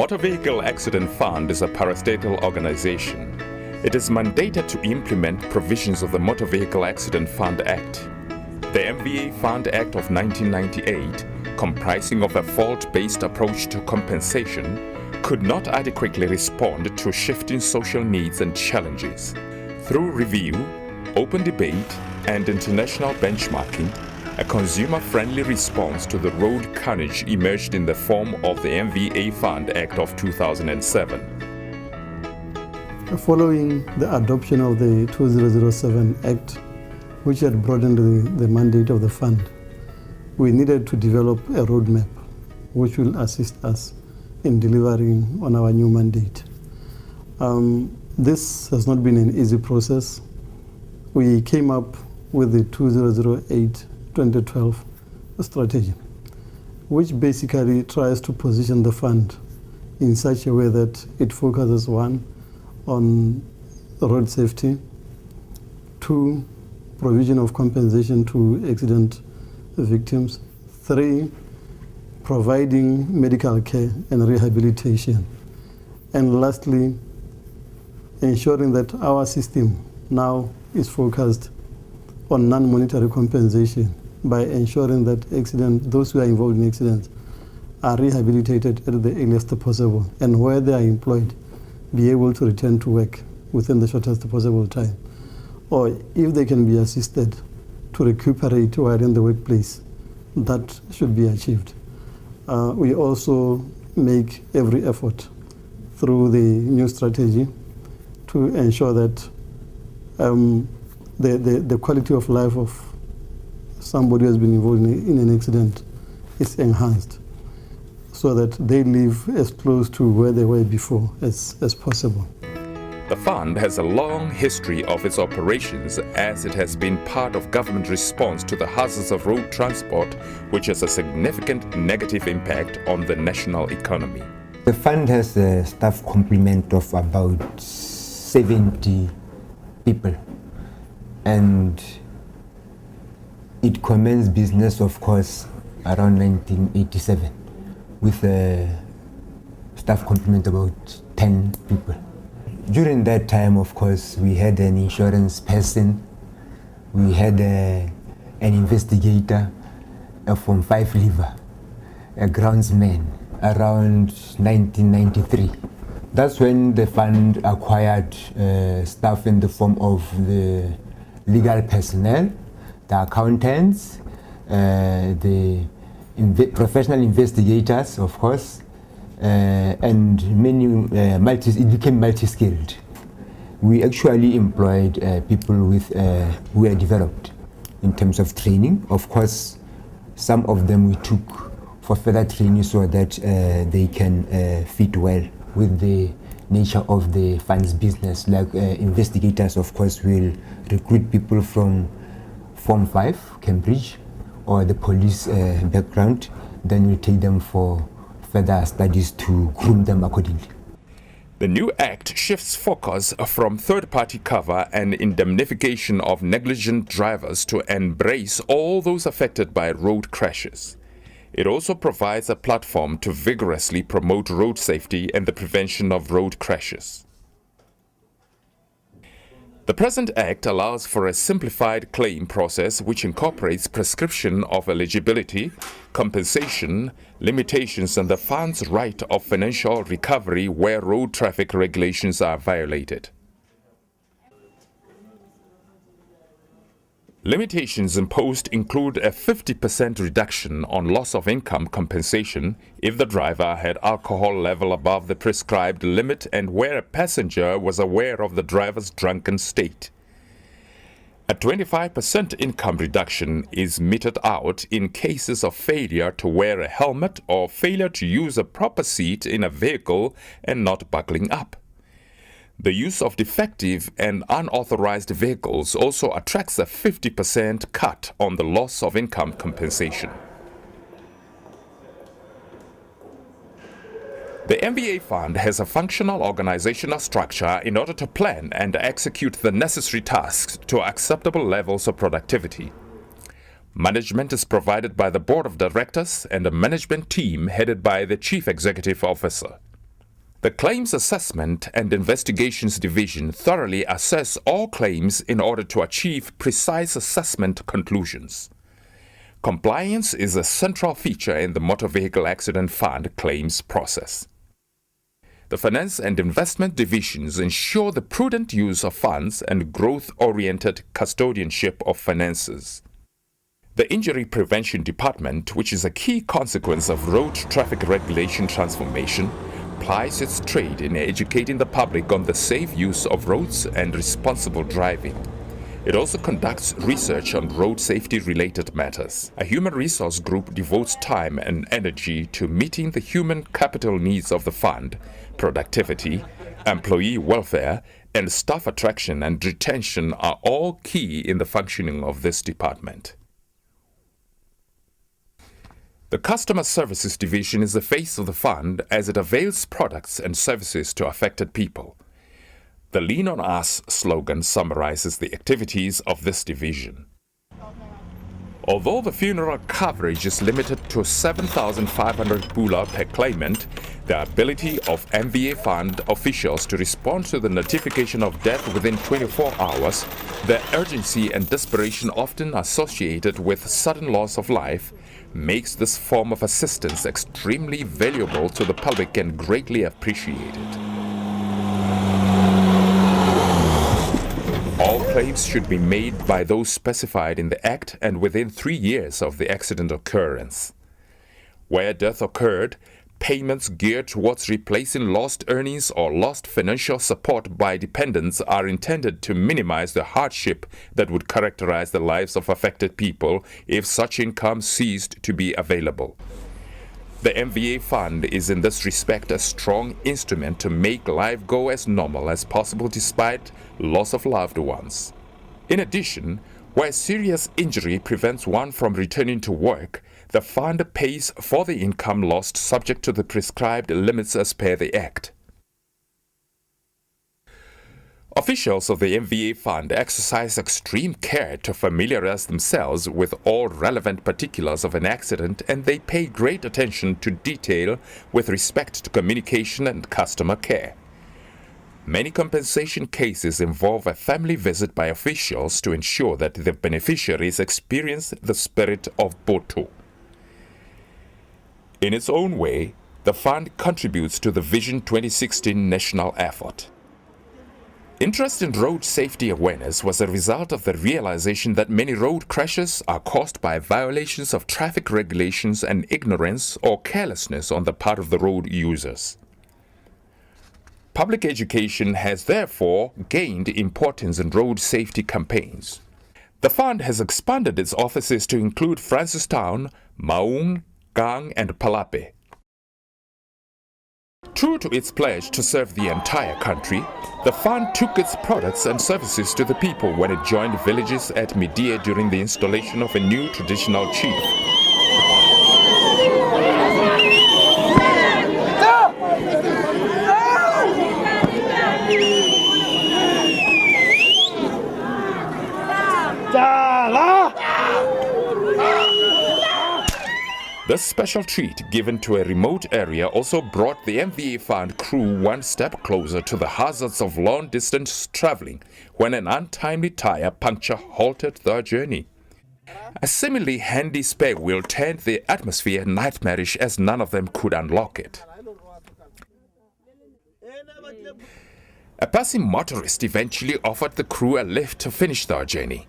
Motor Vehicle Accident Fund is a parastatal organization. It is mandated to implement provisions of the Motor Vehicle Accident Fund Act. The MVA Fund Act of 1998, comprising of a fault-based approach to compensation, could not adequately respond to shifting social needs and challenges. Through review, open debate, and international benchmarking, a consumer-friendly response to the road carnage emerged in the form of the MVA Fund Act of 2007. Following the adoption of the 2007 Act, which had broadened the mandate of the fund, we needed to develop a roadmap which will assist us in delivering on our new mandate. This has not been an easy process. We came up with the 2008-2012 strategy, which basically tries to position the fund in such a way that it focuses, one, on road safety, two, provision of compensation to accident victims, three, providing medical care and rehabilitation, and lastly, ensuring that our system now is focused on non-monetary compensation by ensuring that those who are involved in accidents are rehabilitated at the earliest possible, and where they are employed, be able to return to work within the shortest possible time. Or if they can be assisted to recuperate while in the workplace, that should be achieved. We also make every effort through the new strategy to ensure that the quality of life of somebody who has been involved in an accident is enhanced, so that they live as close to where they were before as possible. The fund has a long history of its operations, as it has been part of government response to the hazards of road transport, which has a significant negative impact on the national economy. The fund has a staff complement of about 70 people, and it commenced business, of course, around 1987 with a staff complement about 10 people. During that time, of course, we had an insurance person, we had an investigator, a Form 5 lever, a groundsman, around 1993. That's when the fund acquired staff in the form of the legal personnel, the accountants, the professional investigators, of course, and many it became multi-skilled. We actually employed people who were developed in terms of training. Of course, some of them we took for further training so that they can fit well with the nature of the fund's business. Like investigators, of course, will recruit people from Form 5, Cambridge, or the police background. Then we take them for further studies to groom them accordingly. The new act shifts focus from third-party cover and indemnification of negligent drivers to embrace all those affected by road crashes. It also provides a platform to vigorously promote road safety and the prevention of road crashes. The present Act allows for a simplified claim process which incorporates prescription of eligibility, compensation, limitations, and the fund's right of financial recovery where road traffic regulations are violated. Limitations imposed include a 50% reduction on loss of income compensation if the driver had alcohol level above the prescribed limit and where a passenger was aware of the driver's drunken state. A 25% income reduction is meted out in cases of failure to wear a helmet or failure to use a proper seat in a vehicle and not buckling up. The use of defective and unauthorized vehicles also attracts a 50% cut on the loss of income compensation. The MVA Fund has a functional organizational structure in order to plan and execute the necessary tasks to acceptable levels of productivity. Management is provided by the Board of Directors and a management team headed by the Chief Executive Officer. The Claims Assessment and Investigations Division thoroughly assess all claims in order to achieve precise assessment conclusions. Compliance is a central feature in the Motor Vehicle Accident Fund claims process. The Finance and Investment Divisions ensure the prudent use of funds and growth-oriented custodianship of finances. The Injury Prevention Department, which is a key consequence of road traffic regulation transformation, plies its trade in educating the public on the safe use of roads and responsible driving. It also conducts research on road safety-related matters. A human resource group devotes time and energy to meeting the human capital needs of the fund, productivity, employee welfare, and staff attraction and retention are all key in the functioning of this department. The Customer Services Division is the face of the fund as it avails products and services to affected people. The Lean on Us slogan summarizes the activities of this division. Although the funeral coverage is limited to 7,500 pula per claimant, the ability of MVA fund officials to respond to the notification of death within 24 hours, the urgency and desperation often associated with sudden loss of life, makes this form of assistance extremely valuable to the public and greatly appreciated. All claims should be made by those specified in the Act and within 3 years of the accident occurrence. Where death occurred, payments geared towards replacing lost earnings or lost financial support by dependents are intended to minimize the hardship that would characterize the lives of affected people if such income ceased to be available. The MVA fund is in this respect a strong instrument to make life go as normal as possible despite loss of loved ones. In addition, where serious injury prevents one from returning to work, the fund pays for the income lost subject to the prescribed limits as per the Act. Officials of the MVA fund exercise extreme care to familiarize themselves with all relevant particulars of an accident, and they pay great attention to detail with respect to communication and customer care. Many compensation cases involve a family visit by officials to ensure that the beneficiaries experience the spirit of Boto. In its own way, the fund contributes to the Vision 2016 national effort. Interest in road safety awareness was a result of the realization that many road crashes are caused by violations of traffic regulations and ignorance or carelessness on the part of the road users. Public education has therefore gained importance in road safety campaigns. The fund has expanded its offices to include Francistown, Maung, Gang, and Palape. True to its pledge to serve the entire country, the fund took its products and services to the people when it joined villages at Media during the installation of a new traditional chief. This special treat given to a remote area also brought the MVA Fund crew one step closer to the hazards of long-distance traveling when an untimely tire puncture halted their journey. A similarly handy spare wheel turned the atmosphere nightmarish as none of them could unlock it. A passing motorist eventually offered the crew a lift to finish their journey.